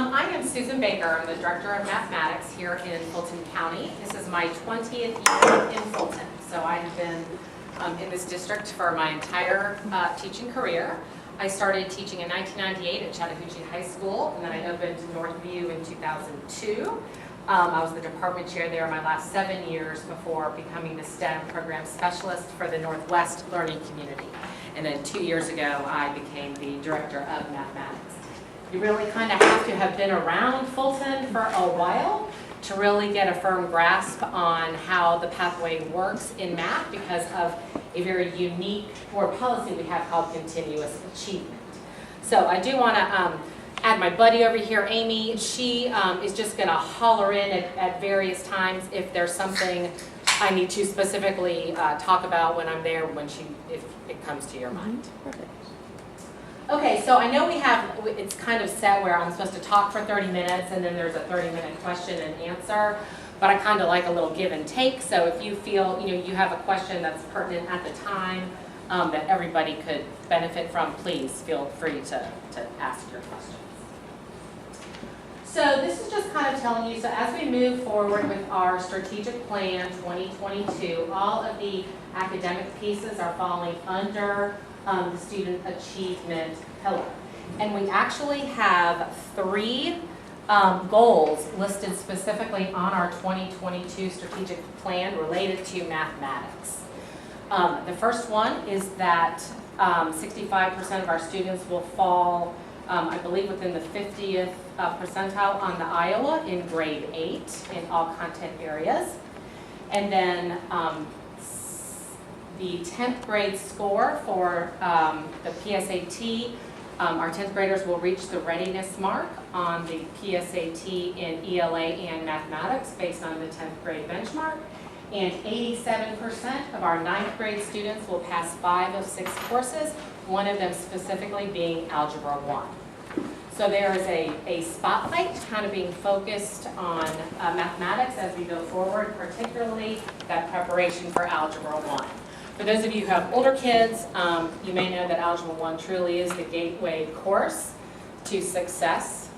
I am Susan Baker. I'm the Director of Mathematics here in Fulton County. This is my 20th year in Fulton. So I have been in this district for my entire teaching career. I started teaching in 1998 at Chattahoochee High School, and then I opened Northview in 2002. I was the department chair there my last 7 years before becoming the STEM program specialist for the Northwest Learning Community. And then 2 years ago, I became the Director of Mathematics. You really kind of have to have been around Fulton for a while to really get a firm grasp on how the pathway works in math because of a very unique board policy we have called continuous achievement. So I do want to add my buddy over here, Amy. She is just going to holler in at various times if there's something I need to specifically talk about when I'm there, if it comes to your mind. Perfect. Okay, so I know it's kind of set where I'm supposed to talk for 30 minutes and then there's a 30-minute question and answer, but I kind of like a little give and take. So if you feel you have a question that's pertinent at the time that everybody could benefit from, please feel free to ask your questions. So this is just kind of telling you, so as we move forward with our strategic plan 2022, all of the academic pieces are falling under the student achievement pillar. And we actually have 3 goals listed specifically on our 2022 strategic plan related to mathematics. The first one is that 65% of our students will fall, I believe, within the 50th percentile on the Iowa in grade 8 in all content areas. And then the 10th grade score for the PSAT, our 10th graders will reach the readiness mark on the PSAT in ELA and mathematics based on the 10th grade benchmark. And 87% of our 9th grade students will pass 5 of 6 courses, one of them specifically being Algebra 1. So there is a spotlight kind of being focused on mathematics as we go forward, particularly that preparation for Algebra 1. For those of you who have older kids, you may know that Algebra 1 truly is the gateway course to success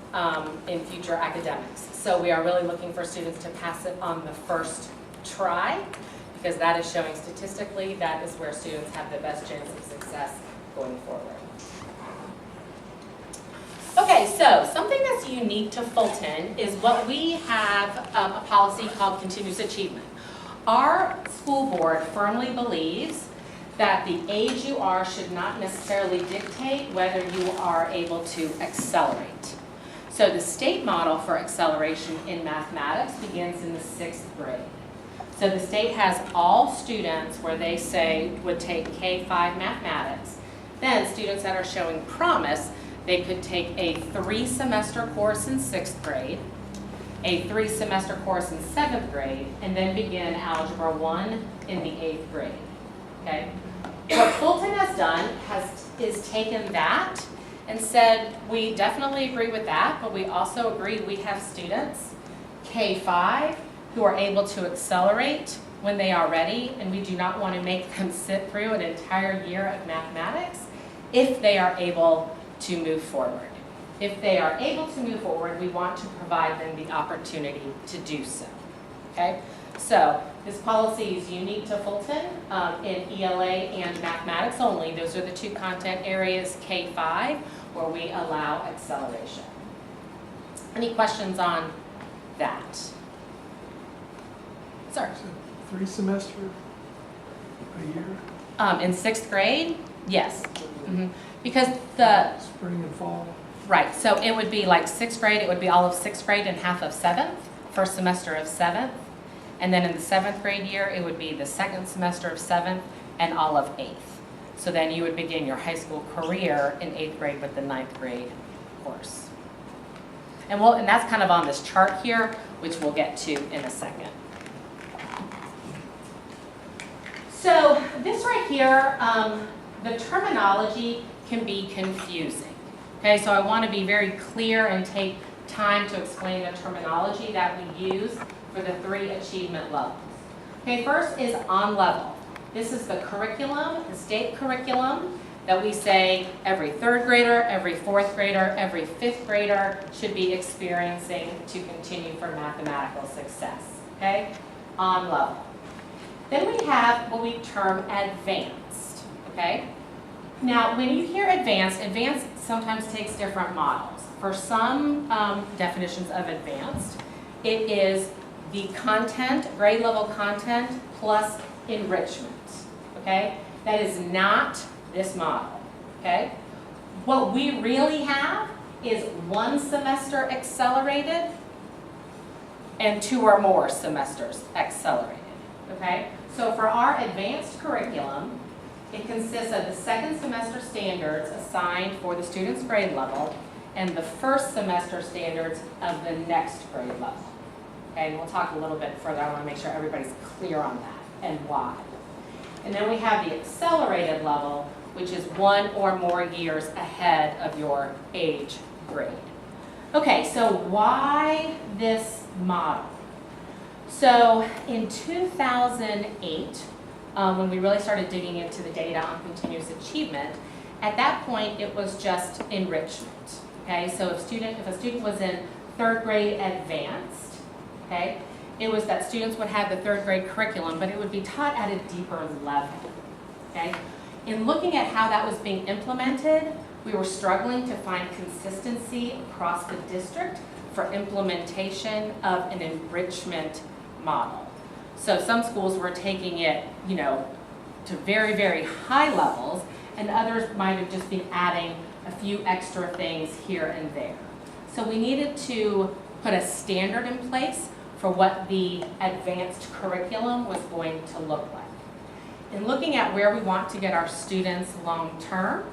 in future academics. So we are really looking for students to pass it on the first try, because that is showing statistically that is where students have the best chance of success going forward. Okay, so something that's unique to Fulton is what we have a policy called continuous achievement. Our school board firmly believes that the age you are should not necessarily dictate whether you are able to accelerate. So the state model for acceleration in mathematics begins in the 6th grade. So the state has all students where they say would take K-5 mathematics. Then students that are showing promise, they could take a 3-semester course in 6th grade, a 3-semester course in 7th grade, and then begin Algebra 1 in the 8th grade. Okay? What Fulton has done is taken that and said, we definitely agree with that, but we also agree we have students, K-5, who are able to accelerate when they are ready, and we do not want to make them sit through an entire year of mathematics if they are able to move forward. If they are able to move forward, we want to provide them the opportunity to do so. Okay? So this policy is unique to Fulton in ELA and mathematics only. Those are the 2 content areas, K-5, where we allow acceleration. Any questions on that? Sir? 3 semester a year? In 6th grade, yes. Because the Spring and fall? right, so it would be like 6th grade, it would be all of 6th grade and half of 7th, first semester of 7th. And then in the 7th grade year, it would be the 2nd semester of 7th and all of 8th. So then you would begin your high school career in 8th grade with the 9th grade course. And that's kind of on this chart here, which we'll get to in a second. So this right here, the terminology can be confusing. Okay, so I want to be very clear and take time to explain the terminology that we use for the 3 achievement levels. Okay, first is on level. This is the curriculum, the state curriculum that we say every third grader, every fourth grader, every fifth grader should be experiencing to continue for mathematical success, okay, on level. Then we have what we term advanced, okay? Now, when you hear advanced, advanced sometimes takes different models. For some definitions of advanced, it is the content, grade level content, plus enrichment, okay? That is not this model, okay? What we really have is 1 semester accelerated and 2 or more semesters accelerated, okay? So for our advanced curriculum, it consists of the second semester standards assigned for the student's grade level and the first semester standards of the next grade level. Okay, and we'll talk a little bit further. I want to make sure everybody's clear on that and why. And then we have the accelerated level, which is 1 or more years ahead of your age grade. Okay, so why this model? So in 2008, when we really started digging into the data on continuous achievement, at that point it was just enrichment. Okay, so if a student was in third grade advanced, okay, it was that students would have the third grade curriculum, but it would be taught at a deeper level. Okay, in looking at how that was being implemented, we were struggling to find consistency across the district for implementation of an enrichment model. So some schools were taking it, you know, to very, very high levels, and others might have just been adding a few extra things here and there. So we needed to put a standard in place for what the advanced curriculum was going to look like. In looking at where we want to get our students long-term,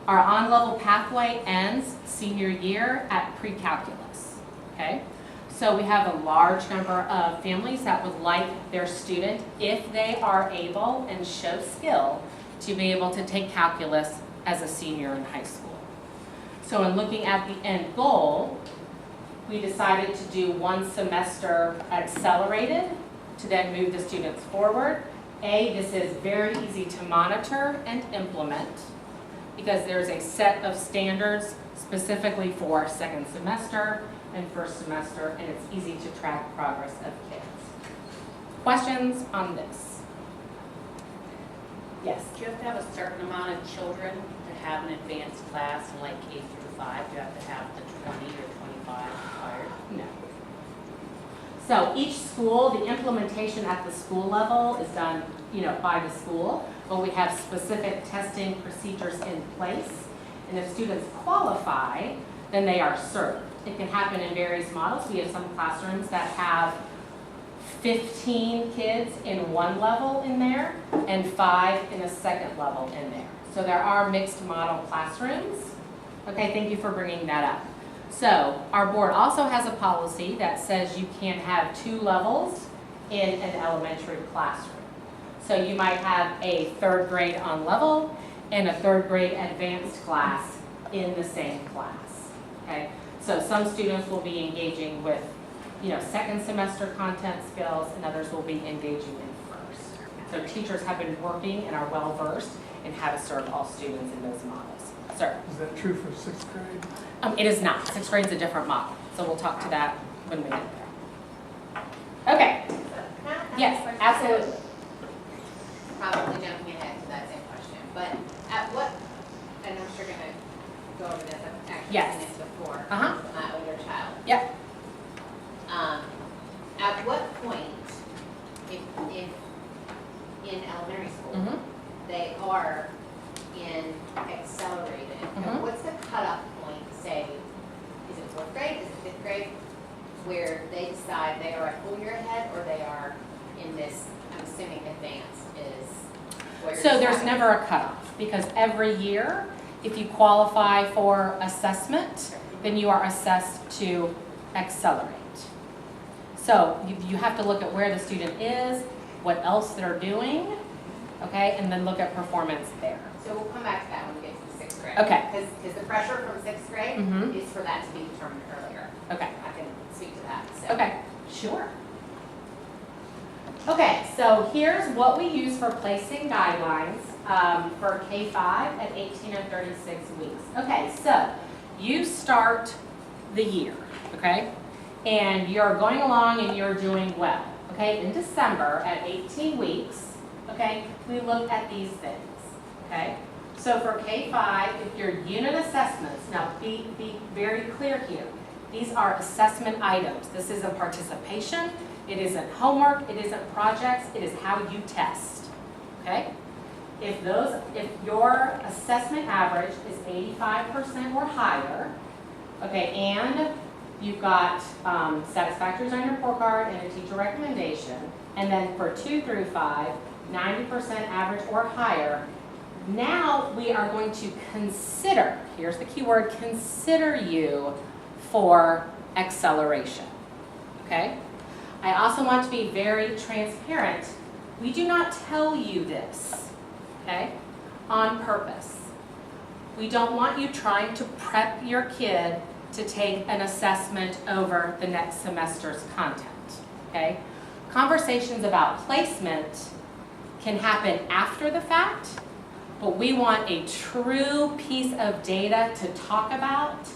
our on-level pathway ends senior year at pre-calculus, okay? So we have a large number of families that would like their student, if they are able and show skill, to be able to take calculus as a senior in high school. So in looking at the end goal, we decided to do 1 semester accelerated to then move the students forward. This is very easy to monitor and implement because there's a set of standards specifically for second semester and first semester, and it's easy to track progress of kids. Questions on this? Yes? Do you have to have a certain amount of children to have an advanced class in like K through 5? Do you have to have the 20 or 25 required? No. So each school, the implementation at the school level is done, you know, by the school, but we have specific testing procedures in place, and if students qualify, then they are served. It can happen in various models. We have some classrooms that have 15 kids in one level in there and 5 in a second level in there. So there are mixed model classrooms. Okay, thank you for bringing that up. So our board also has a policy that says you can have 2 levels in an elementary classroom. So you might have a third grade on level and a third grade advanced class in the same class. Okay, so some students will be engaging with, you know, second semester content skills, and others will be engaging in first. So teachers have been working and are well versed in how to serve all students in those models. Sir? Is that true for 6th grade? It is not. 6th grade is a different model, so we'll talk to that when we get there. Okay. Yes, absolutely. Probably jumping ahead to that same question, but at what, and I'm sure gonna go over this, I've actually Yes. seen this before. Uh-huh. With my older child. Yep. At what point, if in elementary school, Mm-hmm. they are in accelerated, Mhm. what's the cutoff point to say, is it 4th grade, is it 5th grade, where they decide they are a full year ahead, or they are in this, I'm assuming advanced is where you're So there's deciding? never a cutoff, because every year, if you qualify for assessment, then you are assessed to accelerate. So you have to look at where the student is, what else they're doing, okay, and then look at performance there. So we'll come back to that when we get to the 6th grade. Okay. Because the pressure from 6th grade Mhm. is for that to be determined earlier. Okay. I can speak to that, so. Okay, sure. Okay, so here's what we use for placing guidelines for K-5 at 18 and 36 weeks. Okay, so you start the year, okay? And you're going along and you're doing well, okay? In December at 18 weeks, okay, we look at these things, okay? So for K-5, if your unit assessments, now be very clear here, these are assessment items. This isn't participation, it isn't homework, it isn't projects, it is how you test, okay? If your assessment average is 85% or higher, okay, and you've got satisfactories on your report card and a teacher recommendation, and then for 2 through 5, 90% average or higher, now we are going to consider, here's the key word, consider you for acceleration, okay? I also want to be very transparent. We do not tell you this, okay, on purpose. We don't want you trying to prep your kid to take an assessment over the next semester's content, okay? Conversations about placement can happen after the fact, but we want a true piece of data to talk about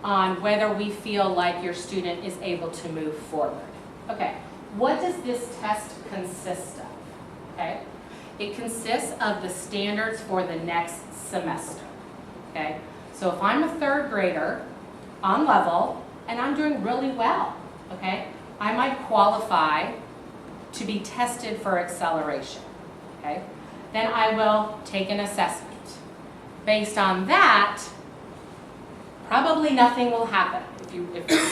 on whether we feel like your student is able to move forward. Okay, what does this test consist of? Okay, it consists of the standards for the next semester. Okay, so if I'm a 3rd grader on level and I'm doing really well, okay, I might qualify to be tested for acceleration. Okay, then I will take an assessment. Based on that, probably nothing will happen if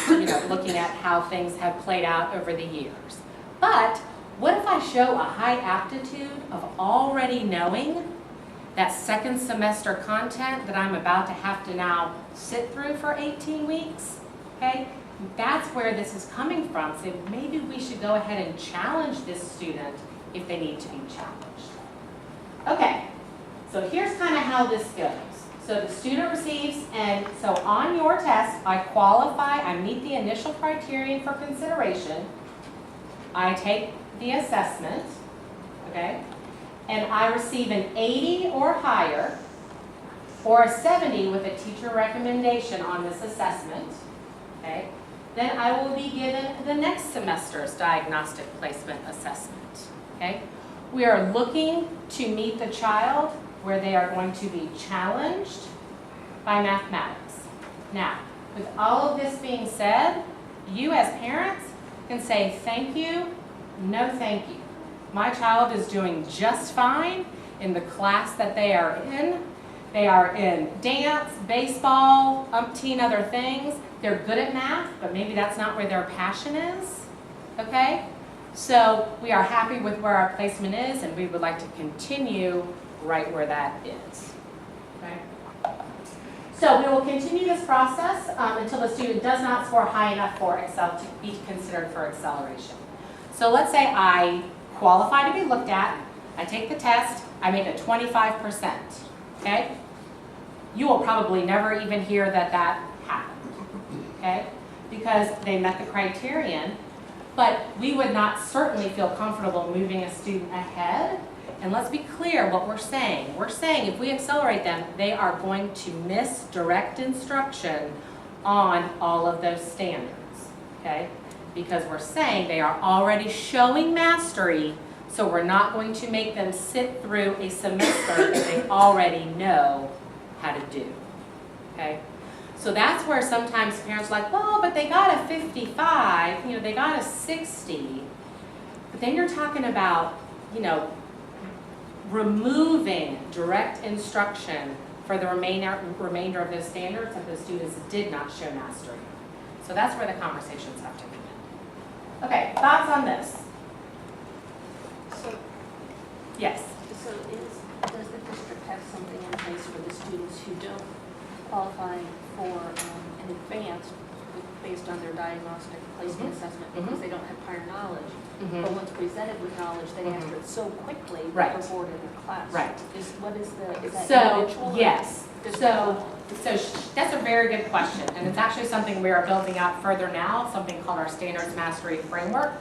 you're looking at how things have played out over the years. But what if I show a high aptitude of already knowing that 2nd semester content that I'm about to have to now sit through for 18 weeks? Okay, that's where this is coming from. So maybe we should go ahead and challenge this student if they need to be challenged. Okay, so here's kind of how this goes. So the student receives, and so on your test, I qualify, I meet the initial criterion for consideration. I take the assessment, okay, and I receive an 80 or higher, or a 70 with a teacher recommendation on this assessment, okay, then I will be given the next semester's diagnostic placement assessment, okay. We are looking to meet the child where they are going to be challenged by mathematics. Now, with all of this being said, you as parents can say thank you, no thank you. My child is doing just fine in the class that they are in. They are in dance, baseball, umpteen other things. They're good at math, but maybe that's not where their passion is, okay? So we are happy with where our placement is, and we would like to continue right where that is. Okay? So we will continue this process until the student does not score high enough for to be considered for acceleration. So let's say I qualify to be looked at, I take the test, I make a 25%, okay? You will probably never even hear that happened, okay? Because they met the criterion, but we would not certainly feel comfortable moving a student ahead. And let's be clear what we're saying. We're saying if we accelerate them, they are going to miss direct instruction on all of those standards, okay? Because we're saying they are already showing mastery, so we're not going to make them sit through a semester that they already know how to do, okay? So that's where sometimes parents are like, well, but they got a 55, they got a 60. But then you're talking about, removing direct instruction for the remainder of those standards that the students did not show mastery. So that's where the conversations have to come in. Okay, thoughts on this? So, Yes. so does the district have something in place for the students who don't qualify for an advanced based on their diagnostic placement assessment because they don't have prior knowledge? But once presented with knowledge, they answer it so quickly Right. that they're bored in their class. Right. Is that So, individual? yes. So, That's a very good question, and it's actually something we are building out further now, something called our Standards Mastery Framework.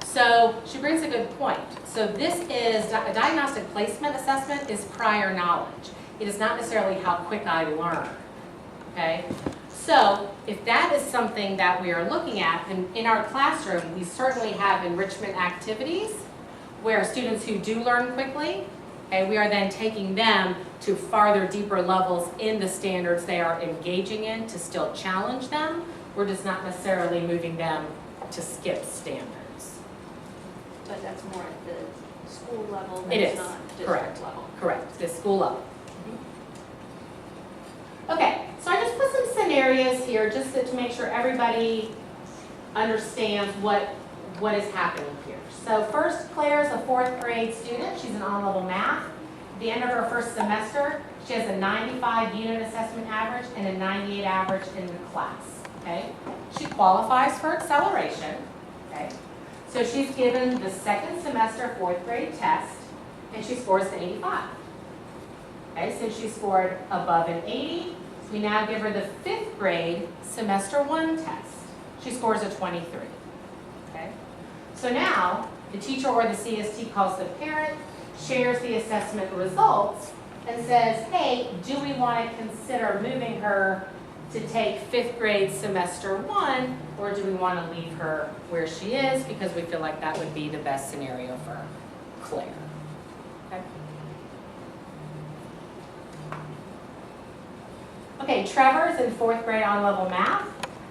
So she brings a good point. So this is, a diagnostic placement assessment is prior knowledge. It is not necessarily how quick I learn, okay? So if that is something that we are looking at, then in our classroom, we certainly have enrichment activities where students who do learn quickly, okay, we are then taking them to farther, deeper levels in the standards they are engaging in to still challenge them. We're just not necessarily moving them to skip standards. But that's more at the school level, It that's is, not correct. district level. Correct, the school level. Okay, so I just put some scenarios here just to make sure everybody understands what is happening here. So first, Claire is a 4th grade student. She's in on-level math. At the end of her first semester, she has a 95 unit assessment average and a 98 average in the class, okay? She qualifies for acceleration, okay? So she's given the second semester 4th grade test, and she scores an 85. Okay, since she scored above an 80, we now give her the 5th grade semester 1 test. She scores a 23. Okay? So now, the teacher or the CST calls the parent, shares the assessment results, and says, hey, do we want to consider moving her to take 5th grade semester 1, or do we want to leave her where she is because we feel like that would be the best scenario for Claire? Okay. Okay, Trevor is in 4th grade on-level math.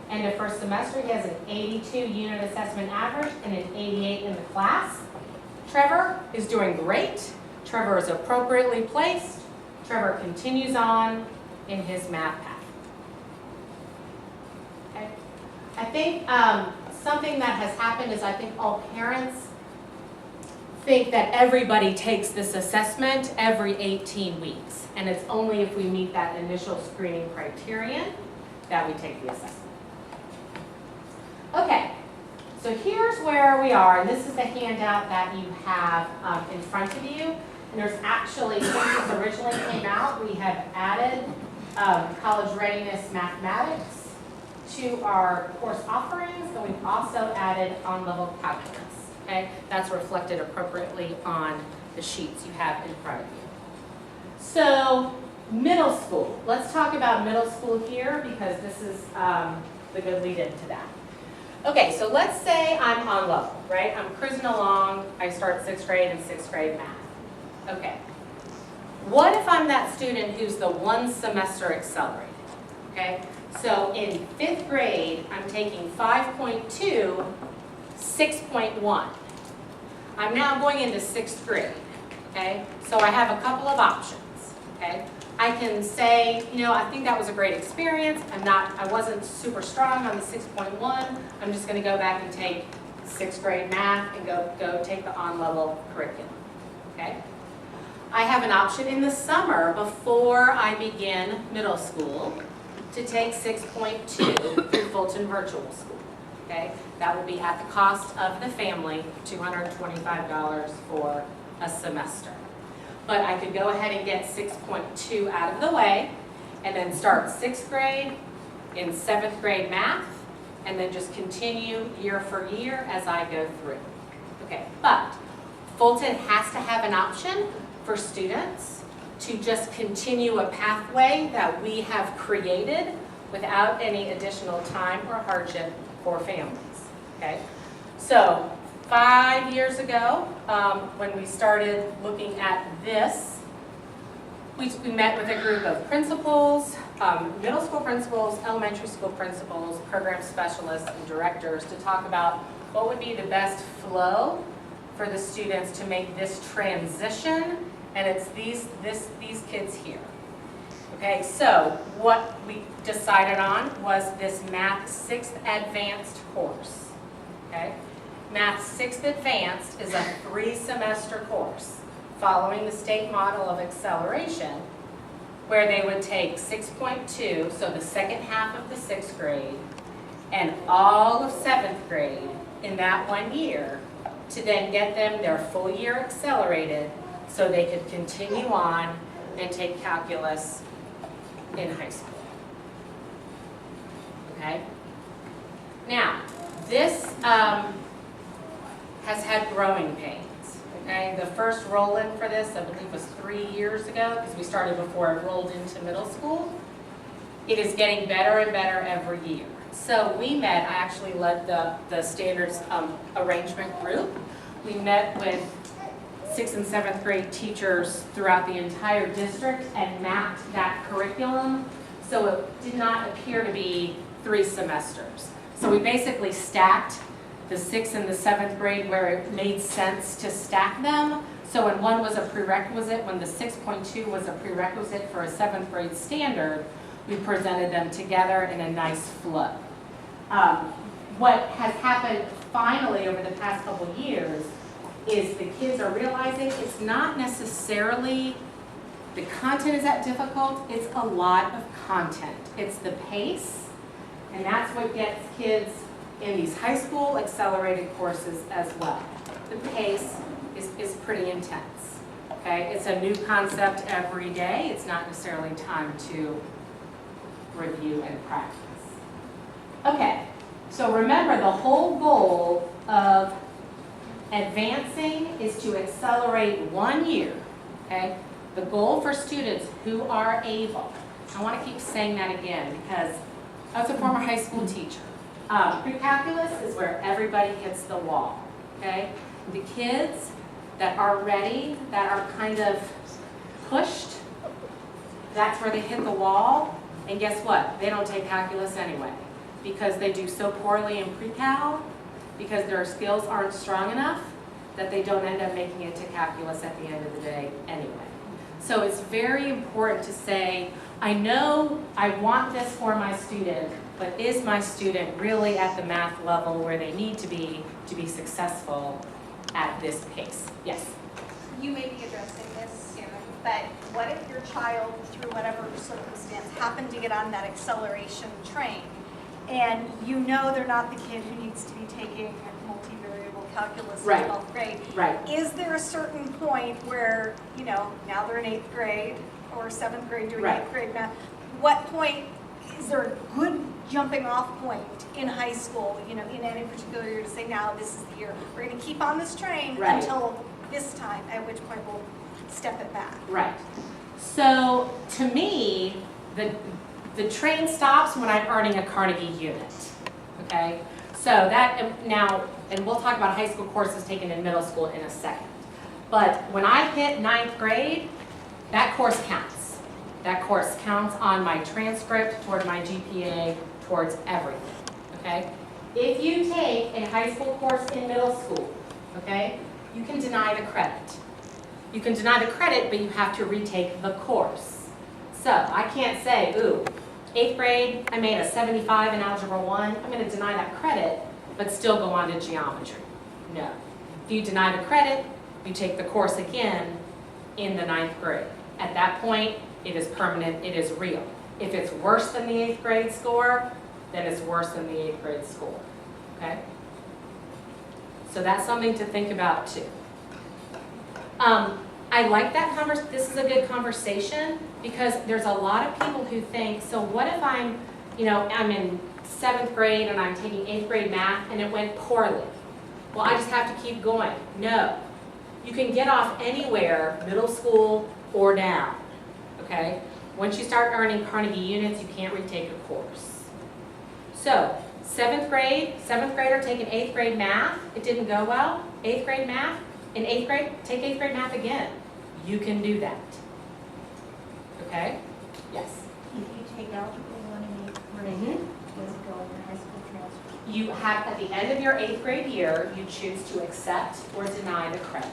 End of first semester, he has an 82 unit assessment average and an 88 in the class. Trevor is doing great. Trevor is appropriately placed. Trevor continues on in his math path. Okay. I think something that has happened is I think all parents think that everybody takes this assessment every 18 weeks. And it's only if we meet that initial screening criterion that we take the assessment. Okay, so here's where we are, and this is the handout that you have in front of you. And there's actually, since this originally came out, we have added college readiness mathematics to our course offerings, and we've also added on-level calculus. Okay, that's reflected appropriately on the sheets you have in front of you. So, middle school. Let's talk about middle school here because this is the good lead-in to that. Okay, so let's say I'm on level, right? I'm cruising along. I start 6th grade and 6th grade math. Okay. What if I'm that student who's the 1 semester accelerated? Okay, so in 5th grade, I'm taking 5.2, 6.1. I'm now going into 6th grade, okay? So I have a couple of options, okay? I can say, you know, I think that was a great experience. I wasn't super strong on the 6.1. I'm just gonna go back and take 6th grade math and go take the on-level curriculum, okay? I have an option in the summer before I begin middle school to take 6.2 through Fulton Virtual School, okay? That will be at the cost of the family, $225 for a semester. But I could go ahead and get 6.2 out of the way and then start 6th grade in 7th grade math and then just continue year for year as I go through. Okay, but Fulton has to have an option for students to just continue a pathway that we have created without any additional time or hardship for families, okay? So 5 years ago, when we started looking at this, we met with a group of principals, middle school principals, elementary school principals, program specialists, and directors to talk about what would be the best flow for the students to make this transition, and it's these kids here. Okay, so what we decided on was this Math 6th Advanced course, okay? Math 6th Advanced is a 3-semester course following the state model of acceleration where they would take 6.2, so the second half of the 6th grade, and all of 7th grade in that 1 year to then get them their full year accelerated so they could continue on and take calculus in high school. Okay? Now, this has had growing pains, okay? The first roll-in for this, I believe, was 3 years ago, because we started before it rolled into middle school. It is getting better and better every year. So we met, I actually led the standards arrangement group. We met with 6th and 7th grade teachers throughout the entire district and mapped that curriculum so it did not appear to be 3 semesters. So we basically stacked the 6th and the 7th grade where it made sense to stack them. So when one was a prerequisite, when the 6.2 was a prerequisite for a 7th grade standard, we presented them together in a nice flow. What has happened finally over the past couple of years is the kids are realizing it's not necessarily the content is that difficult, it's a lot of content. It's the pace, and that's what gets kids in these high school accelerated courses as well. The pace is pretty intense, okay? It's a new concept every day. It's not necessarily time to review and practice. Okay, so remember the whole goal of advancing is to accelerate 1 year, okay? The goal for students who are able, I want to keep saying that again because I was a former high school teacher. Pre-calculus is where everybody hits the wall, okay? The kids that are ready, that are kind of pushed, that's where they hit the wall. And guess what? They don't take calculus anyway because they do so poorly in pre-cal because their skills aren't strong enough that they don't end up making it to calculus at the end of the day anyway. So it's very important to say, I know I want this for my student, but is my student really at the math level where they need to be successful at this pace? Yes? You may be addressing this soon, but what if your child, through whatever circumstance, happened to get on that acceleration train, and you know they're not the kid who needs to be taking multivariable calculus in 12th grade? Right. Is there a certain point where, you know, now they're in 8th grade or 7th grade doing 8th grade math, what point is there a good jumping off point in high school, you know, in any particular year to say, now this is the year, we're going to keep on this train until this time, at which point we'll step it back? Right. So to me, the train stops when I'm earning a Carnegie unit, okay? So that now, and we'll talk about high school courses taken in middle school in a second. But when I hit 9th grade, that course counts. That course counts on my transcript, toward my GPA, towards everything, okay? If you take a high school course in middle school, okay, you can deny the credit. You can deny the credit, but you have to retake the course. So I can't say, ooh, 8th grade, I made a 75 in Algebra 1, I'm going to deny that credit, but still go on to geometry. No. If you deny the credit, you take the course again in the 9th grade. At that point, it is permanent, it is real. If it's worse than the 8th grade score, then it's worse than the 8th grade score, okay? So that's something to think about too. I like that conversation. This is a good conversation because there's a lot of people who think, so what if I'm in 7th grade and I'm taking 8th grade math and it went poorly? Well, I just have to keep going. No. You can get off anywhere, middle school or down, okay? Once you start earning Carnegie units, you can't retake a course. So, 7th grader taking 8th grade math, it didn't go well. 8th grade math, in 8th grade, take 8th grade math again. You can do that. Okay? Yes? If you take Algebra 1 in 8th grade, does it go in your high school transcript? You have, at the end of your 8th grade year, you choose to accept or deny the credit.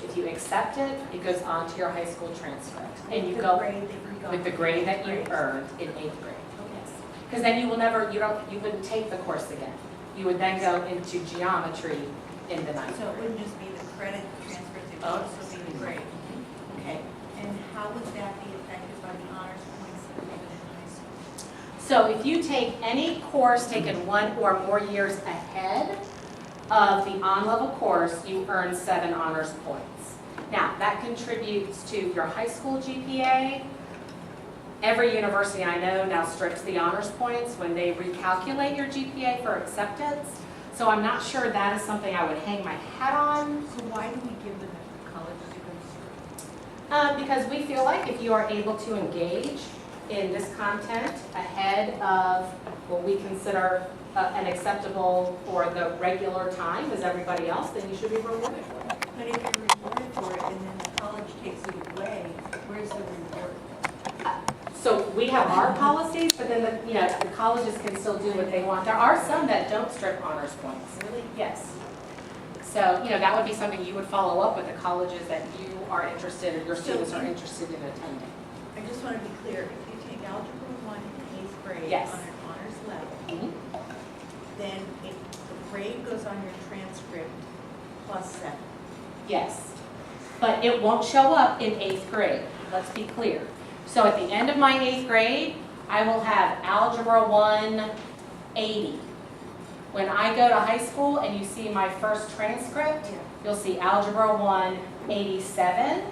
If you accept it, it goes on to your high school transcript. And you go with the grade that you earned in 8th grade. Yes. Because then you will never, you wouldn't take the course again. You would then go into geometry in the 9th grade. So it wouldn't just be the credit transcript, it would also be the grade. Okay. And how would that be affected by the honors points that are given in high school? So if you take any course taken 1 or more years ahead of the on-level course, you earn 7 honors points. Now, that contributes to your high school GPA. Every university I know now strips the honors points when they recalculate your GPA for acceptance. So I'm not sure that is something I would hang my hat on. So why do we give them a college to go through? Because we feel like if you are able to engage in this content ahead of what we consider an acceptable or the regular time as everybody else, then you should be rewarded for it. But if you're rewarded for it and then the college takes it away, where's the reward? So we have our policies, but then the colleges can still do what they want. There are some that don't strip honors points. Really? Yes. So, that would be something you would follow up with the colleges that you are interested or your students are interested in attending. I just want to be clear, if you take Algebra 1 in 8th grade Yes. on an honors level, Mhm. then the grade goes on your transcript plus 7. Yes. But it won't show up in 8th grade. Let's be clear. So at the end of my 8th grade, I will have Algebra 1 80. When I go to high school and you see my first transcript, you'll see Algebra 1 87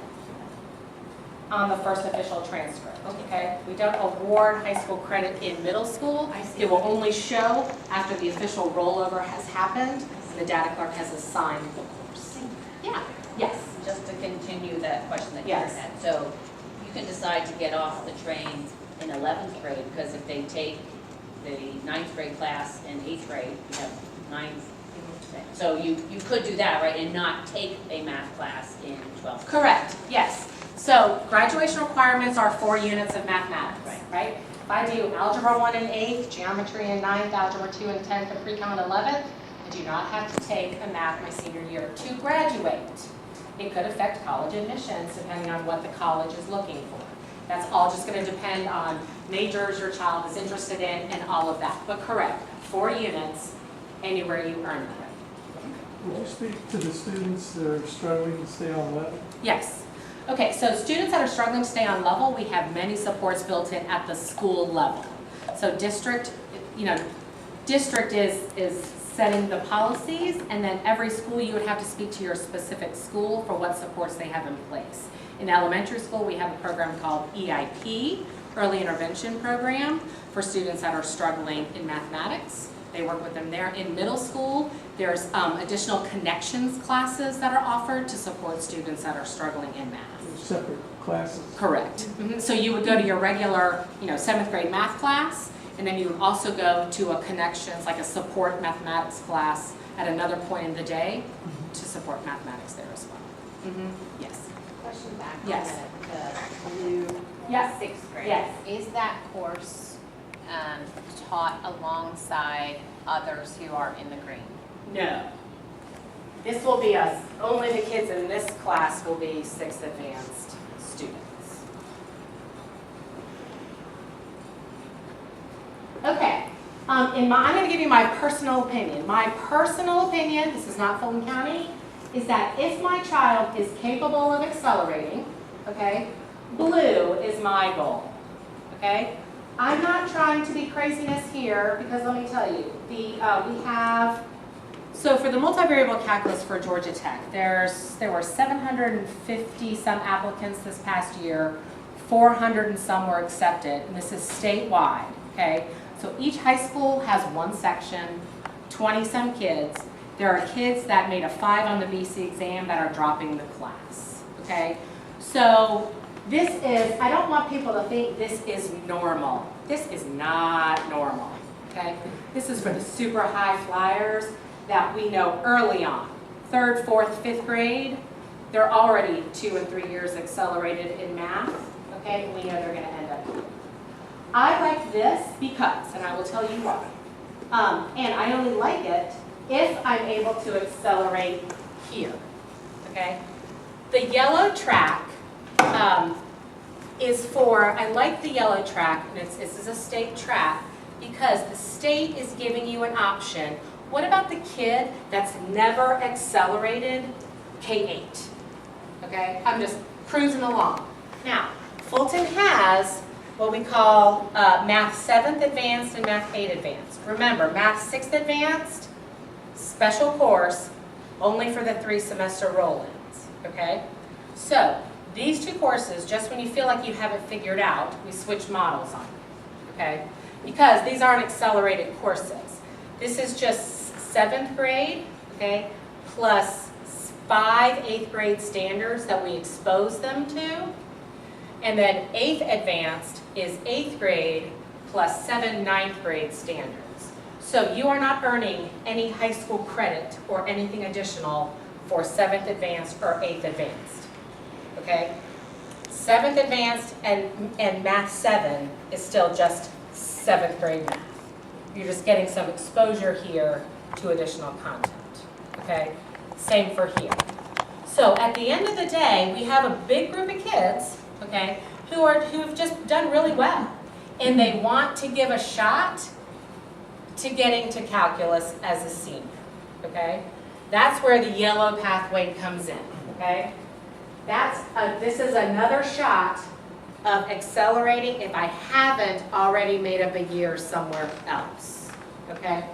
on the first official transcript, okay? We don't award high school credit in middle school. I see. It will only show after the official rollover has happened and the data clerk has assigned the course. Yeah, yes. Just to continue that question that you Yes. had. So you can decide to get off the train in 11th grade, because if they take the 9th grade class in 8th grade, you have 9th. So you could do that, right, and not take a math class in 12th. Correct, yes. So graduation requirements are 4 units of mathematics, right? If I do Algebra 1 in 8th, Geometry in 9th, Algebra 2 in 10th, and Pre-Com in 11th, I do not have to take a math my senior year to graduate. It could affect college admissions depending on what the college is looking for. That's all just going to depend on majors your child is interested in and all of that. But correct, 4 units anywhere you earn them. Would you speak to the students that are struggling to stay on level? Yes. Okay, so students that are struggling to stay on level, we have many supports built in at the school level. So district is setting the policies, and then every school you would have to speak to your specific school for what supports they have in place. In elementary school, we have a program called EIP, Early Intervention Program, for students that are struggling in mathematics. They work with them there. In middle school, there's additional connections classes that are offered to support students that are struggling in math. Separate classes? Correct. So you would go to your regular, 7th grade math class, and then you would also go to a connections, like a support mathematics class at another point in the day to support mathematics there as well. Yes. Question back on Yes. the blue Yes. 6th grade. Yes. Is that course taught alongside others who are in the green? No. This will be us. Only the kids in this class will be 6th advanced students. Okay. I'm going to give you my personal opinion. My personal opinion, this is not Fulton County, is that if my child is capable of accelerating, okay, blue is my goal, okay? I'm not trying to be craziness here because let me tell you, we have, so for the multivariable calculus for Georgia Tech, there were 750 some applicants this past year, 400 and some were accepted, and this is statewide, okay? So each high school has one section, 20 some kids. There are kids that made a 5 on the BC exam that are dropping the class, okay? So this is, I don't want people to think this is normal. This is not normal, okay? This is for the super high flyers that we know early on. 3rd, 4th, 5th grade, they're already 2 and 3 years accelerated in math, okay? We know they're gonna end up here. I like this because, and I will tell you why, and I only like it if I'm able to accelerate here, okay? The yellow track is for, I like the yellow track, and this is a state track, because the state is giving you an option. What about the kid that's never accelerated K-8? Okay, I'm just cruising along. Now, Fulton has what we call Math 7th Advanced and Math 8 Advanced. Remember, Math 6th Advanced, special course, only for the 3-semester roll-ins, okay? So, these 2 courses, just when you feel like you have it figured out, we switch models on, okay? Because these aren't accelerated courses. This is just 7th grade, okay, plus 5 8th grade standards that we expose them to. And then 8th advanced is 8th grade plus 7 9th grade standards. So you are not earning any high school credit or anything additional for 7th advanced or 8th advanced, okay? 7th advanced and Math 7 is still just 7th grade math. You're just getting some exposure here to additional content, okay? Same for here. So at the end of the day, we have a big group of kids, okay, who have just done really well. And they want to give a shot to getting to calculus as a senior, okay? That's where the yellow pathway comes in, okay? This is another shot of accelerating if I haven't already made up a year somewhere else, okay?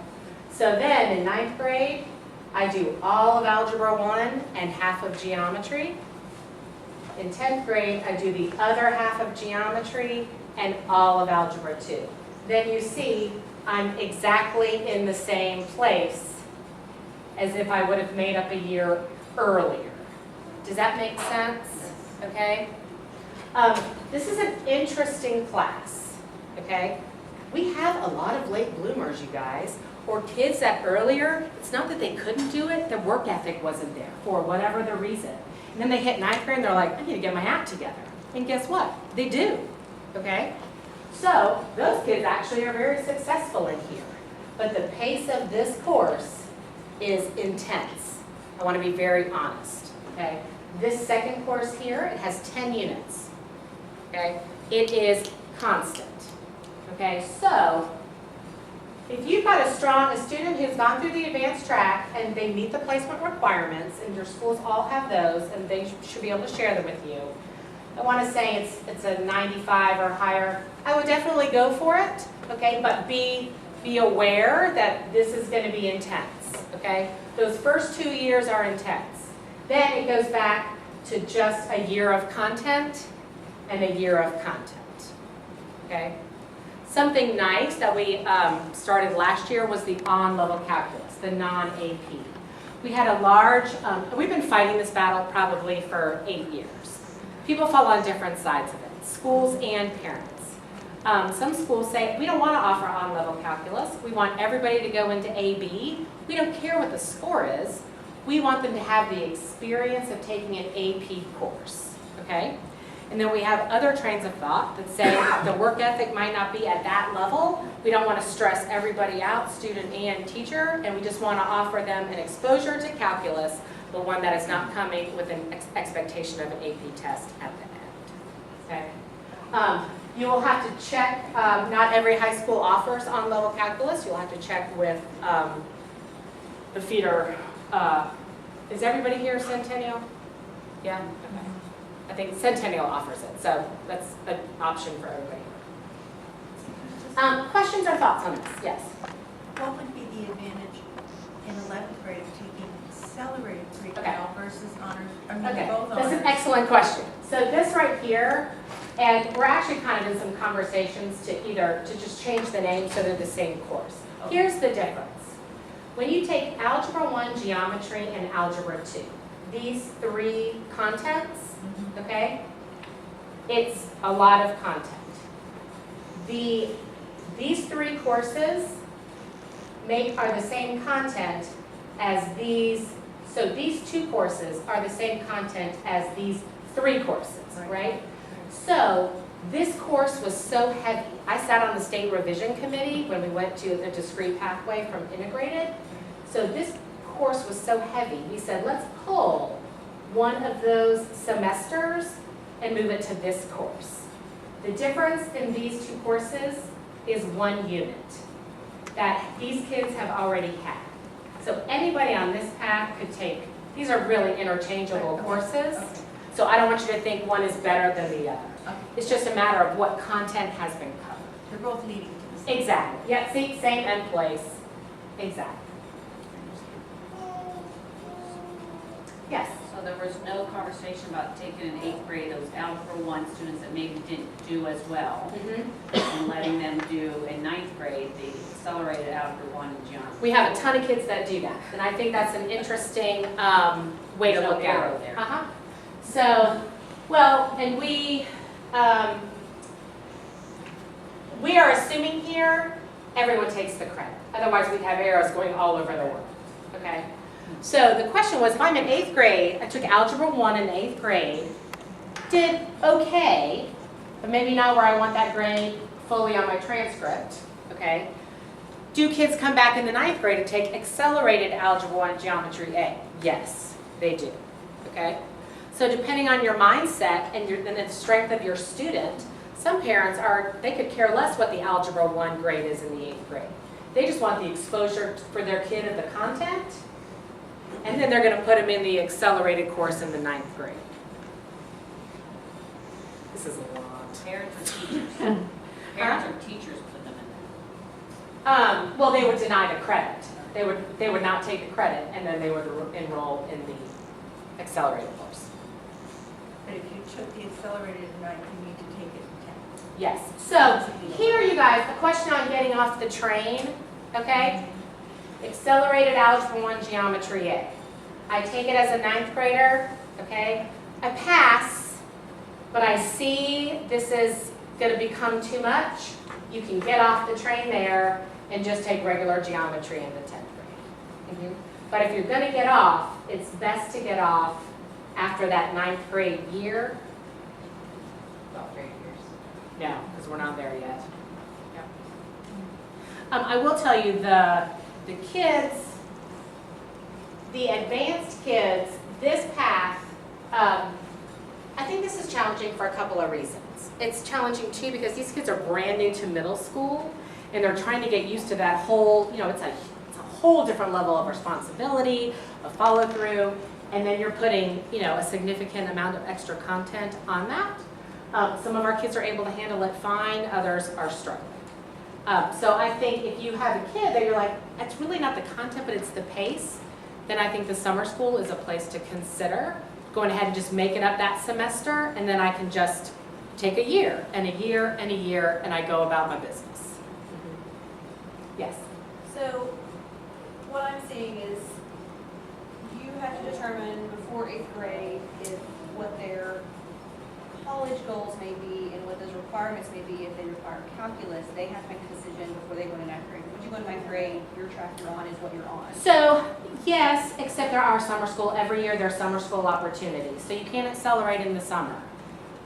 So then in 9th grade, I do all of Algebra 1 and half of geometry. In 10th grade, I do the other half of geometry and all of Algebra 2. Then you see I'm exactly in the same place as if I would have made up a year earlier. Does that make sense? Okay? This is an interesting class, okay? We have a lot of late bloomers, you guys, or kids that earlier, it's not that they couldn't do it, their work ethic wasn't there for whatever the reason. And then they hit 9th grade and they're like, I need to get my act together. And guess what? They do, okay? So those kids actually are very successful in here. But the pace of this course is intense. I want to be very honest, okay? This second course here, it has 10 units, okay? It is constant, okay? So if you've got a student who's gone through the advanced track and they meet the placement requirements, and your schools all have those, and they should be able to share them with you, I want to say it's a 95 or higher. I would definitely go for it, okay? But be aware that this is going to be intense, okay? Those first 2 years are intense. Then it goes back to just a year of content and a year of content, okay? Something nice that we started last year was the on-level calculus, the non-AP. We had a large, we've been fighting this battle probably for 8 years. People fall on different sides of it, schools and parents. Some schools say, we don't want to offer on-level calculus. We want everybody to go into AB. We don't care what the score is. We want them to have the experience of taking an AP course, okay? And then we have other trains of thought that say the work ethic might not be at that level. We don't want to stress everybody out, student and teacher, and we just want to offer them an exposure to calculus, the one that is not coming with an expectation of an AP test at the end, okay? You will have to check, not every high school offers on-level calculus. You'll have to check with the feeder. Is everybody here Centennial? Yeah? Okay. I think Centennial offers it, so that's an option for everybody. Questions or thoughts on this? Yes? What would be the advantage in 11th grade of taking accelerated pre-cal versus honors? I mean, Okay, both that's an honors. excellent question. So this right here, and we're actually kind of in some conversations to just change the name so they're the same course. Okay. Here's the difference. When you take Algebra 1, Geometry, and Algebra 2, these 3 contents, okay, it's a lot of content. These 3 courses are the same content as these, so these 2 courses are the same content as these 3 courses, right? So this course was so heavy. I sat on the state revision committee when we went to the discrete pathway from integrated. So this course was so heavy, we said, let's pull one of those semesters and move it to this course. The difference in these 2 courses is 1 unit that these kids have already had. So anybody on this path could take, these are really interchangeable courses. So I don't want you to think one is better than the other. It's just a matter of what content has been covered. They're both leading to the same. Exactly. Yeah, see, same end place. Exactly. Yes? So there was no conversation about taking in 8th grade those Algebra 1 students that maybe didn't do as well, and letting them do in 9th grade the accelerated algebra 1 and geometry. We have a ton of kids that do that, and I think that's an interesting way to There's no look at arrow it. there. Uh-huh. So, well, and we are assuming here everyone takes the credit. Otherwise, we'd have arrows going all over the world, okay? So the question was, if I'm in 8th grade, I took Algebra 1 in 8th grade, did okay, but maybe not where I want that grade fully on my transcript, okay? Do kids come back in the 9th grade and take accelerated Algebra 1 Geometry A? Yes, they do, okay? So depending on your mindset and the strength of your student, some parents they could care less what the Algebra 1 grade is in the 8th grade. They just want the exposure for their kid of the content, and then they're going to put them in the accelerated course in the 9th grade. This is a lot. Parents or teachers? Parents or teachers put them in there? Well, they would deny the credit. They would not take the credit, and then they would enroll in the accelerated course. But if you took the accelerated in 9, you need to take it in 10. Yes. So here, you guys, a question on getting off the train, okay? Accelerated Algebra 1 Geometry A. I take it as a 9th grader, okay? I pass, but I see this is going to become too much. You can get off the train there and just take regular geometry in the 10th grade. But if you're going to get off, it's best to get off after that 9th grade year. About 3 years. No, because we're not there yet. Yep. I will tell you, the kids, the advanced kids, this path, I think this is challenging for a couple of reasons. It's challenging too because these kids are brand new to middle school and they're trying to get used to that whole, it's a whole different level of responsibility, of follow through, and then you're putting, a significant amount of extra content on that. Some of our kids are able to handle it fine, others are struggling. So I think if you have a kid that you're like, it's really not the content, but it's the pace, then I think the summer school is a place to consider going ahead and just making up that semester, and then I can just take a year and a year and a year, and I go about my business. Yes? So what I'm seeing is you have to determine before 8th grade if what their college goals may be and what those requirements may be. If they require calculus, they have to make a decision before they go to 9th grade. When you go to 9th grade, your track you're on is what you're on. So, yes, except there are summer school. Every year there's summer school opportunities. So you can't accelerate in the summer.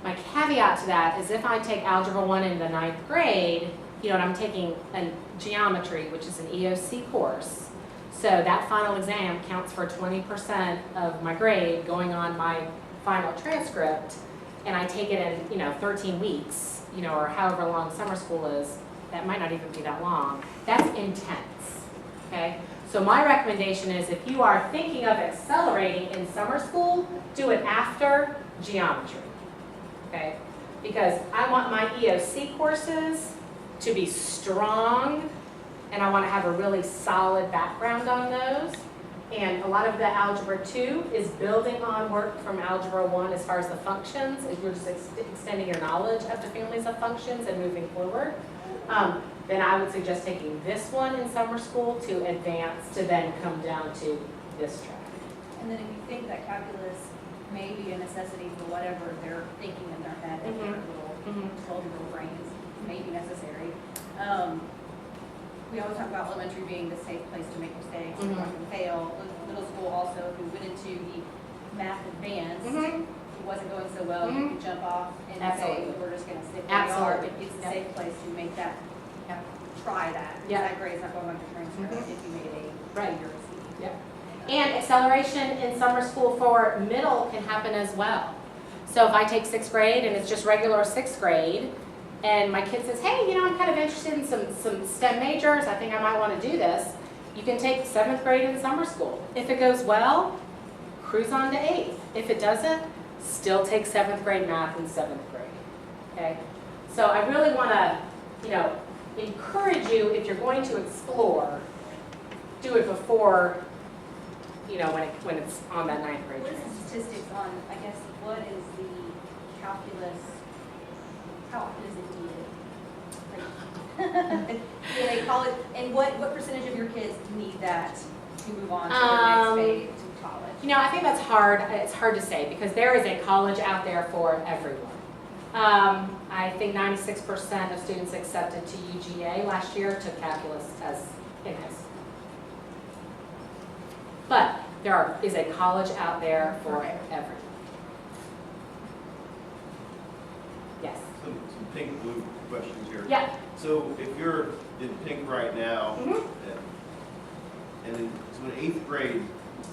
My caveat to that is if I take Algebra 1 in the 9th grade, and I'm taking a geometry, which is an EOC course. So that final exam counts for 20% of my grade going on my final transcript, and I take it in, 13 weeks, or however long summer school is. That might not even be that long. That's intense, okay? So my recommendation is if you are thinking of accelerating in summer school, do it after geometry, okay? Because I want my EOC courses to be strong, and I want to have a really solid background on those. And a lot of the Algebra 2 is building on work from Algebra 1 as far as the functions, as you're just extending your knowledge of the families of functions and moving forward. Then I would suggest taking this one in summer school to advance to then come down to this track. And then if you think that calculus may be a necessity for whatever they're thinking in their head, and their little 12-year-old brains may be necessary. We always talk about elementary being the safe place to make mistakes, we're not going to fail. Middle school also, if we went into the math advanced, it wasn't going so well, you could jump off and say, we're just going to stick where we are. Absolutely. It's a safe place to make that, try that. Because that grade's not going on your transcript if you made a failure. Yep. And acceleration in summer school for middle can happen as well. So if I take 6th grade and it's just regular 6th grade, and my kid says, hey, I'm kind of interested in some STEM majors, I think I might want to do this, you can take 7th grade in summer school. If it goes well, cruise on to 8th. If it doesn't, still take 7th grade math in 7th grade, okay? So I really want to, encourage you, if you're going to explore, do it before, when it's on that 9th grade. What is the statistics on, I guess, what is the calculus, how often is it needed? Like, in a college, and what percentage of your kids need that to move on to their next phase to college? You know, I think that's hard. It's hard to say because there is a college out there for everyone. I think 96% of students accepted to UGA last year took calculus as in-house. But there is a college out there for everyone. Yes. Some pink blue questions here. Yeah. So if you're in pink right now, Mhm. and in, so in 8th grade,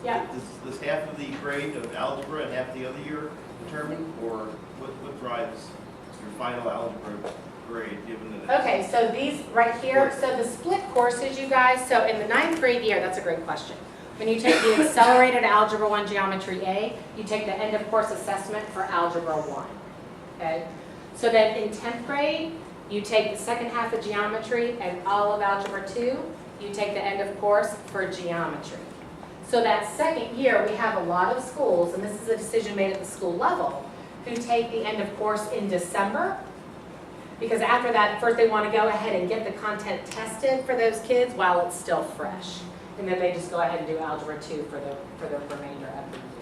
Yeah. does half of the grade of algebra and half the other year determine, or what drives your final algebra grade given that it's... Okay, so these right here, so the split courses, you guys, so in the 9th grade year, that's a great question. When you take the accelerated Algebra 1 Geometry A, you take the end of course assessment for Algebra 1, okay? So then in 10th grade, you take the second half of geometry and all of Algebra 2, you take the end of course for geometry. So that second year, we have a lot of schools, and this is a decision made at the school level, who take the end of course in December, because after that, first they want to go ahead and get the content tested for those kids while it's still fresh. And then they just go ahead and do Algebra 2 for the remainder of the year.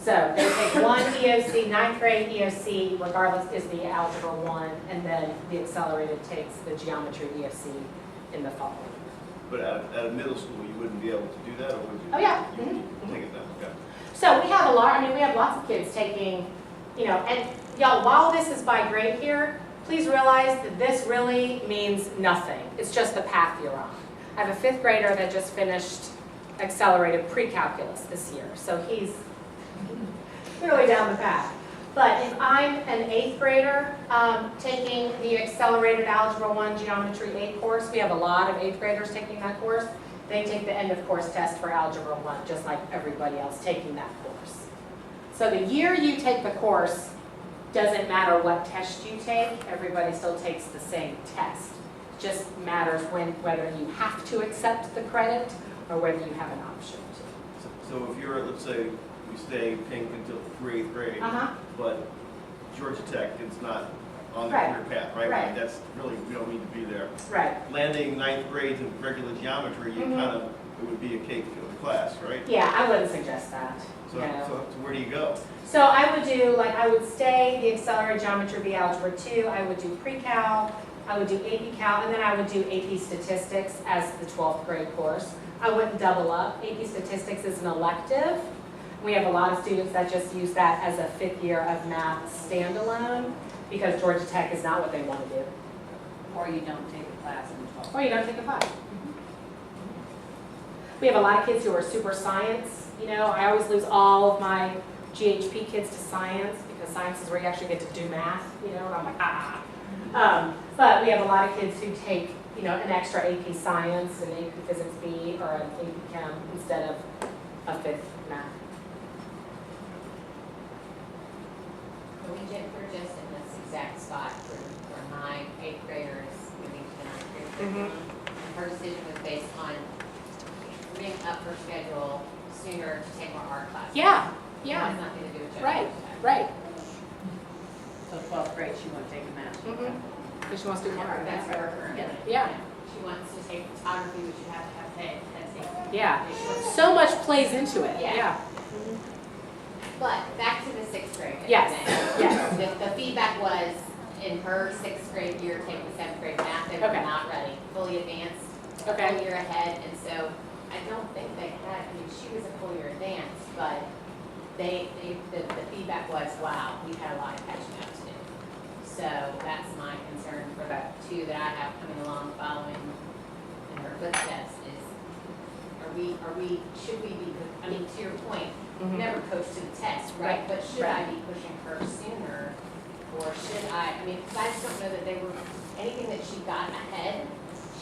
So they take one EOC, 9th grade EOC, regardless, is the Algebra 1, and then the accelerated takes the geometry EOC in the following. But at a middle school, you wouldn't be able to do that, or would you? Oh, yeah. You Mhm. would take it then, okay. So we have a lot, I mean, we have lots of kids taking, you know, and y'all, while this is by grade here, please realize that this really means nothing. It's just the path you're on. I have a 5th grader that just finished accelerated pre-calculus this year, so he's really down the path. But if I'm an 8th grader taking the accelerated Algebra 1 Geometry 8 course, we have a lot of 8th graders taking that course. They take the end of course test for Algebra 1, just like everybody else taking that course. So the year you take the course doesn't matter what test you take, everybody still takes the same test. It just matters whether you have to accept the credit or whether you have an option to. So if you're, let's say, we stay pink until through 8th grade, but Georgia Tech is not on the Right. career path, right? Right. Like, that's really, we don't need to be there. Right. Landing 9th grade in regular geometry, you Mhm. kind of, it would be a cake of the class, right? Yeah, I wouldn't suggest that. So, No. so where do you go? So I would do, like, I would stay the accelerated geometry B Algebra 2, I would do pre-cal, I would do AP Cal, and then I would do AP Statistics as the 12th grade course. I wouldn't double up. AP Statistics is an elective. We have a lot of students that just use that as a 5th year of math standalone because Georgia Tech is not what they want to do. Or you don't take a class in 12th. Or you don't take a class. We have a lot of kids who are super science. You know, I always lose all of my GHP kids to science because science is where you actually get to do math, you know, and I'm like, but we have a lot of kids who take, you know, an extra AP Science, an AP Physics B, or an AP Chem instead of a 5th math. We're just in this exact spot where my 8th grader is moving to the 9th grade curriculum. And her decision was based on moving up her schedule sooner to take more art classes. Yeah, It has nothing to do with right, Georgia Tech. right. So 12th grade, she won't take a math. Because she wants to do more. That's her current. Yeah. She wants to take photography, which you have to have testing. Yeah, so much plays into it, Yeah. yeah. But back to the 6th grade. Yes, yes. The feedback was in her 6th grade year, taking 7th grade math, they were Okay. not ready, fully advanced, a Okay. full year ahead. And so I don't think they had, I mean, she was a full year advanced, but the feedback was, wow, we've had a lot of catching up to do. So that's my concern for the 2 that I have coming along following in her footsteps is, should we be, I mean, to your point, Mhm. never coach to the test, right? Right, But should right. I be pushing her sooner? Or should I mean, because I just don't know that they were, anything that she got ahead,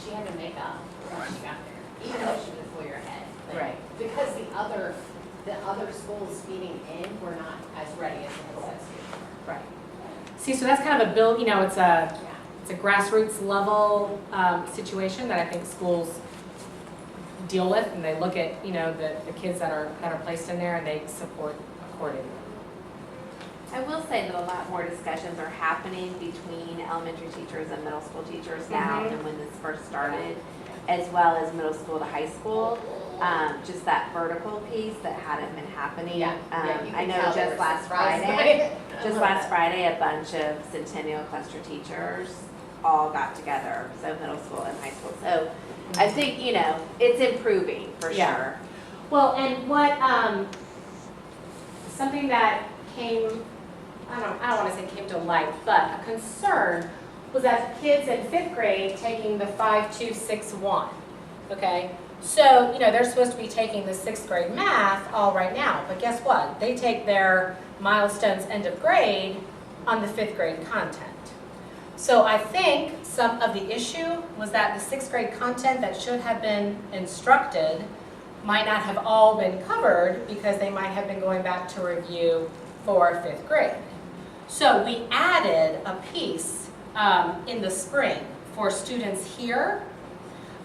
she had to make up when she got there, even though she was a full year ahead. Like, Right. Because the other schools feeding in were not as ready as the Hillside students were. Right. See, so that's kind of a build, you know, it's a Yeah. grassroots level situation that I think schools deal with, and they look at, you know, the kids that are placed in there and they support accordingly. I will say that a lot more discussions are happening between elementary teachers and middle school teachers now than when this first started, as well as middle school to high school. Just that vertical piece that hadn't been happening. You I can know tell they just were last surprised by Friday, it. just last Friday, a bunch of Centennial cluster teachers all got together, so middle school and high school. So I think, you know, it's improving for Yeah. sure. Well, and what, something that came, I don't want to say came to light, but a concern was that kids in 5th grade taking the 5-2-6-1, okay? So, you know, they're supposed to be taking the 6th grade math all right now, but guess what? They take their milestones end of grade on the 5th grade content. So I think some of the issue was that the 6th grade content that should have been instructed might not have all been covered because they might have been going back to review for 5th grade. So we added a piece in the spring for students here,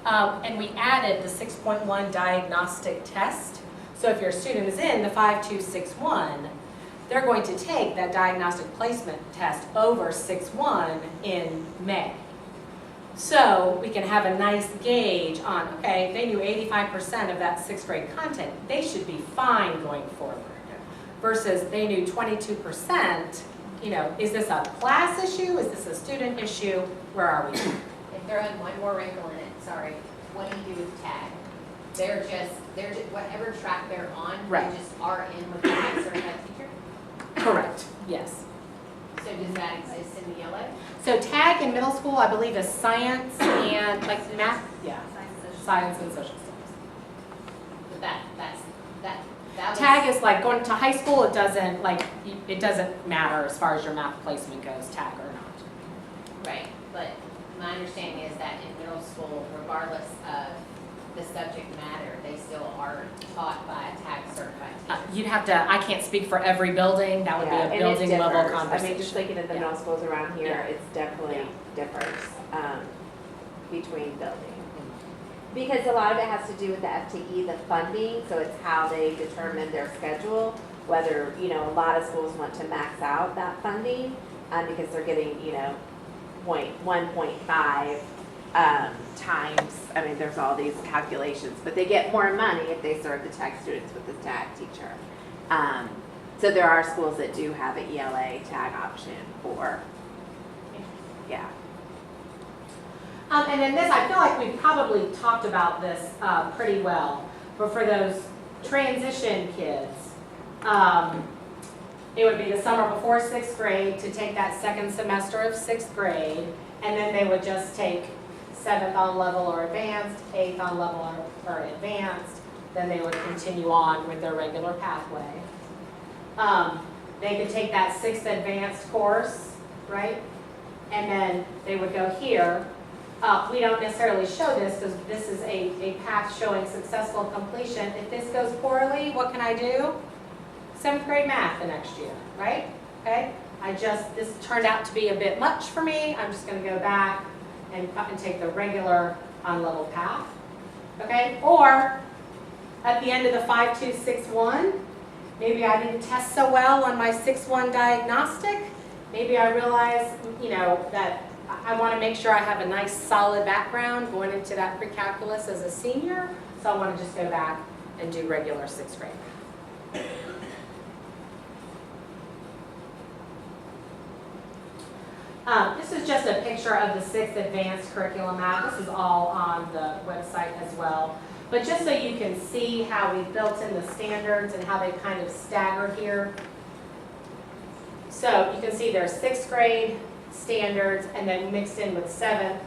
and we added the 6.1 diagnostic test. So if your student is in the 5-2-6-1, they're going to take that diagnostic placement test over 6-1 in May. So we can have a nice gauge on, okay, they knew 85% of that 6th grade content, they should be fine going forward. Versus they knew 22%, you know, is this a class issue? Is this a student issue? Where are we? And throw in one more wrinkle in it, sorry, what do you do with tag? They're just, whatever track they're on, Right. they just are in with the high certified teacher? Correct, yes. So does that exist in the yellow? So tag in middle school, I believe, is science and like math, yeah, science and social studies. But that was. Tag is like going to high school, it doesn't matter as far as your math placement goes, tag or not. Right, but my understanding is that in middle school, regardless of the subject matter, they still are taught by a tag certified teacher. You'd have to, I can't speak for every building, that would be Yeah, a and it building level differs. conversation. I mean, just looking at the Yeah. middle schools around here, Yeah. it's definitely Yeah. differs between buildings. Because a lot of it has to do with the FTE, the funding, so it's how they determine their schedule, whether, you know, a lot of schools want to max out that funding, because they're getting, you know, 1.5 times, I mean, there's all these calculations, but they get more money if they serve the tag students with the tag teacher. So there are schools that do have an ELA tag option for, yeah. And then this, I feel like we've probably talked about this pretty well, but for those transition kids, it would be the summer before 6th grade to take that second semester of 6th grade, and then they would just take 7th on level or advanced, 8th on level or advanced, then they would continue on with their regular pathway. They could take that 6th advanced course, right? And then they would go here. We don't necessarily show this because this is a path showing successful completion. If this goes poorly, what can I do? 7th grade math the next year, right? Okay? This turned out to be a bit much for me. I'm just going to go back and take the regular on-level path. Okay? Or at the end of the 5-2-6-1, maybe I didn't test so well on my 6-1 diagnostic. Maybe I realize, you know, that I want to make sure I have a nice solid background going into that pre-calculus as a senior. So I want to just go back and do regular 6th grade math. This is just a picture of the 6th advanced curriculum map. This is all on the website as well. But just so you can see how we've built in the standards and how they kind of stagger here. So you can see there's 6th grade standards and then mixed in with 7th.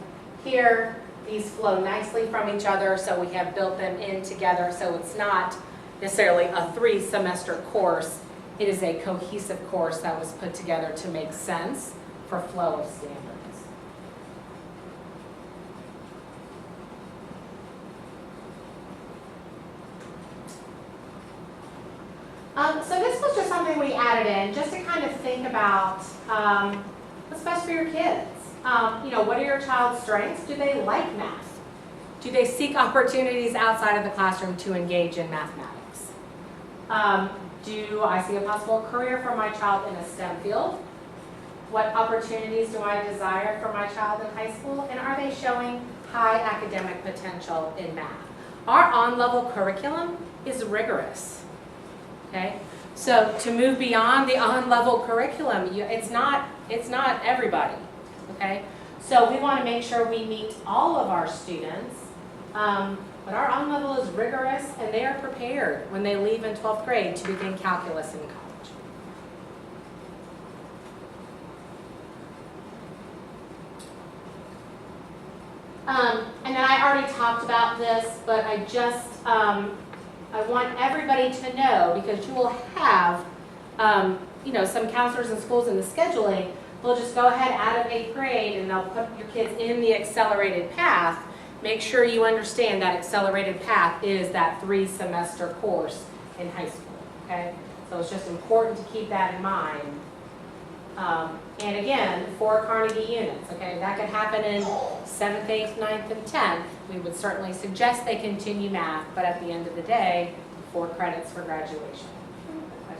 Here, these flow nicely from each other, so we have built them in together. So it's not necessarily a 3-semester course. It is a cohesive course that was put together to make sense for flow of standards. So this was just something we added in just to kind of think about what's best for your kids. You know, what are your child's strengths? Do they like math? Do they seek opportunities outside of the classroom to engage in mathematics? do I see a possible career for my child in a STEM field? What opportunities do I desire for my child in high school? And are they showing high academic potential in math? Our on-level curriculum is rigorous, okay? So to move beyond the on-level curriculum, it's not everybody, okay? So we want to make sure we meet all of our students, but our on-level is rigorous and they are prepared when they leave in 12th grade to begin calculus in college. And then I already talked about this, but I just, I want everybody to know, because you will have, some counselors and schools in the scheduling, they'll just go ahead out of 8th grade and they'll put your kids in the accelerated path. Make sure you understand that accelerated path is that 3-semester course in high school, okay? So it's just important to keep that in mind. And again, 4 Carnegie units, okay? That could happen in 7th, 8th, 9th, and 10th. We would certainly suggest they continue math, but at the end of the day, 4 credits for graduation.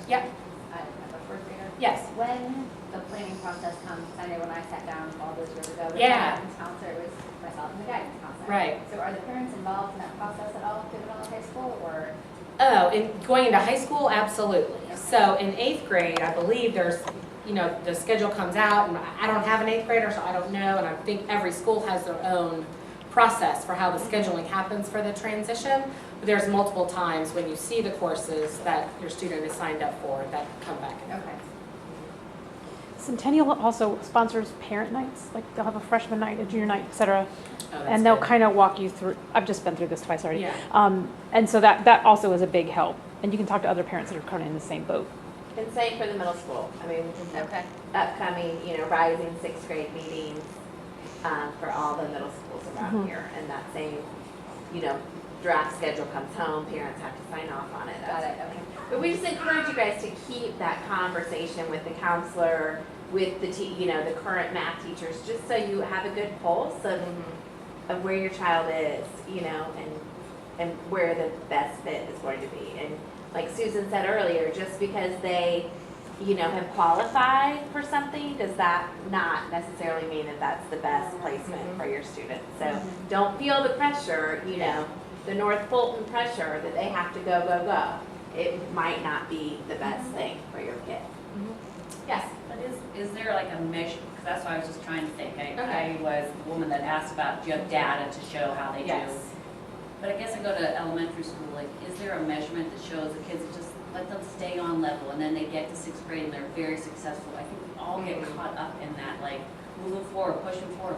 Yep. I have a first grader. Yes. When the planning process comes, I know when I sat down all those years ago, the Yeah. guidance counselor, it was myself and the guidance counselor. Right. So are the parents involved in that process at all, given all high school, or? Oh, in going into high school, absolutely. So in 8th grade, I believe there's, the schedule comes out, and I don't have an 8th grader, so I don't know, and I think every school has their own process for how the scheduling happens for the transition. But there's multiple times when you see the courses that your student is signed up for that come back. Okay. Centennial also sponsors parent nights, like they'll have a freshman night, a junior night, et cetera. Oh, that's And they'll good. kind of walk you through, I've just been through this twice already. Yeah. And so that also is a big help. And you can talk to other parents that are kind of in the same boat. And same for the middle school. I mean, Okay. upcoming, rising 6th grade meetings for all the middle schools around here. And that same, draft schedule comes home, parents have to sign off on it. Got it, okay. But we just encourage you guys to keep that conversation with the counselor, with the, the current math teachers, just so you have a good pulse of where your child is, and where the best fit is going to be. And like Susan said earlier, just because they, have qualified for something, does that not necessarily mean that that's the best placement for your student? So don't feel the pressure, the North Fulton pressure that they have to go, go, go. It might not be the best thing for your kid. Yes? But is there like a measure, because that's what I was just trying to think. I Okay. was the woman that asked about, do you have data to show how they do? Yes. But I guess I go to elementary school, like, is there a measurement that shows the kids just let them stay on level and then they get to 6th grade and they're very successful? I think we all get caught up in that, like, moving forward, pushing forward.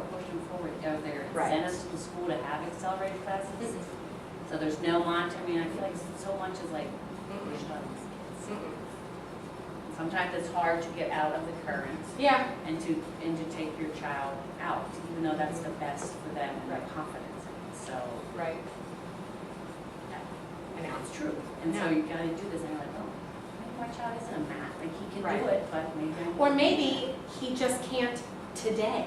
Are there Right. incentives to the school to have accelerated classes? So there's no I feel like so much is like pushed on these kids. Sometimes it's hard to get out of the current Yeah. and to take your child out, even though that's the best for them and their confidence. So, Right. I know it's true. And so you gotta do this and you're like, oh, maybe my child isn't a math, like he can do Right. it, but maybe. Or maybe he just can't today.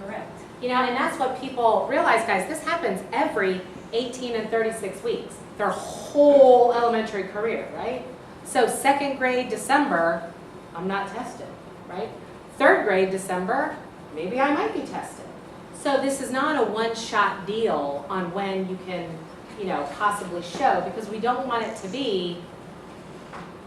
Correct. And that's what people realize, guys, this happens every 18 and 36 weeks, their whole elementary career, right? So 2nd grade December, I'm not tested, right? 3rd grade December, maybe I might be tested. So this is not a one-shot deal on when you can, possibly show, because we don't want it to be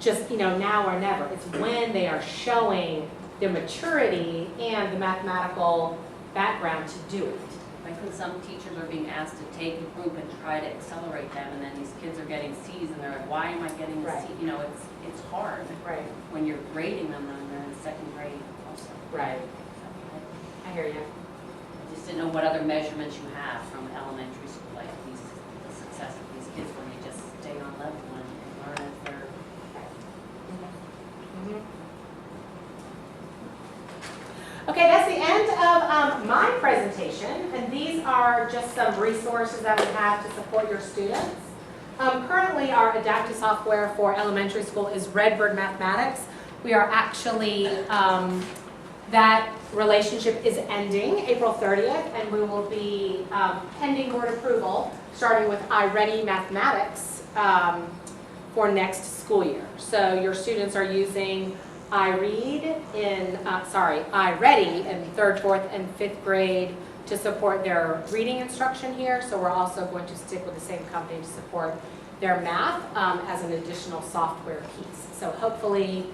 just, now or never. It's when they are showing the maturity and the mathematical background to do it. I think some teachers are being asked to take a group and try to accelerate them, and then these kids are getting C's, and they're like, why am I getting a Right. C? It's hard Right. when you're grading them when they're in 2nd grade also. Right. So I hear you. I just didn't know what other measurements you have from elementary school, like the success of these kids when they just stay on level and learn as they're. Okay, that's the end of my presentation, and these are just some resources that we have to support your students. Currently, our adaptive software for elementary school is Redbird Mathematics. We are actually, that relationship is ending April 30th, and we will be pending board approval, starting with iReady Mathematics for next school year. So your students are using iReady in 3rd, 4th, and 5th grade to support their reading instruction here. So we're also going to stick with the same company to support their math as an additional software piece. So hopefully,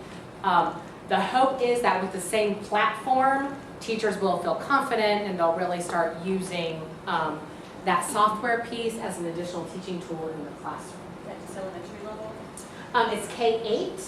the hope is that with the same platform, teachers will feel confident and they'll really start using that software piece as an additional teaching tool in the classroom. Is that just elementary level? It's K-8,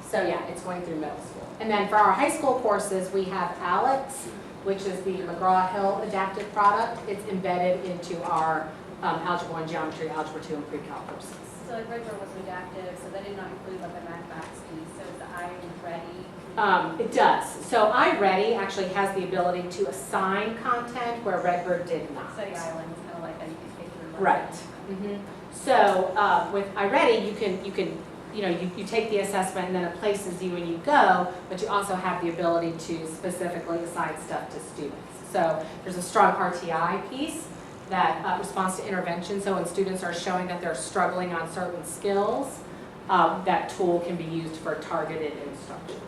so yeah, it's going through middle school. And then for our high school courses, we have Alex, which is the McGraw-Hill adaptive product. It's embedded into our Algebra 1, Geometry, Algebra 2, and Pre-Cal courses. So like Redbird was adaptive, so that did not include like a mathematics piece, so is the iReady? It does. So iReady actually has the ability to assign content where Redbird did not. So the island is kind of like that, you can take through. Right. So with iReady, you take the assessment and then it places you and you go, but you also have the ability to specifically assign stuff to students. So there's a strong RTI piece that responds to intervention. So when students are showing that they're struggling on certain skills, that tool can be used for targeted instruction.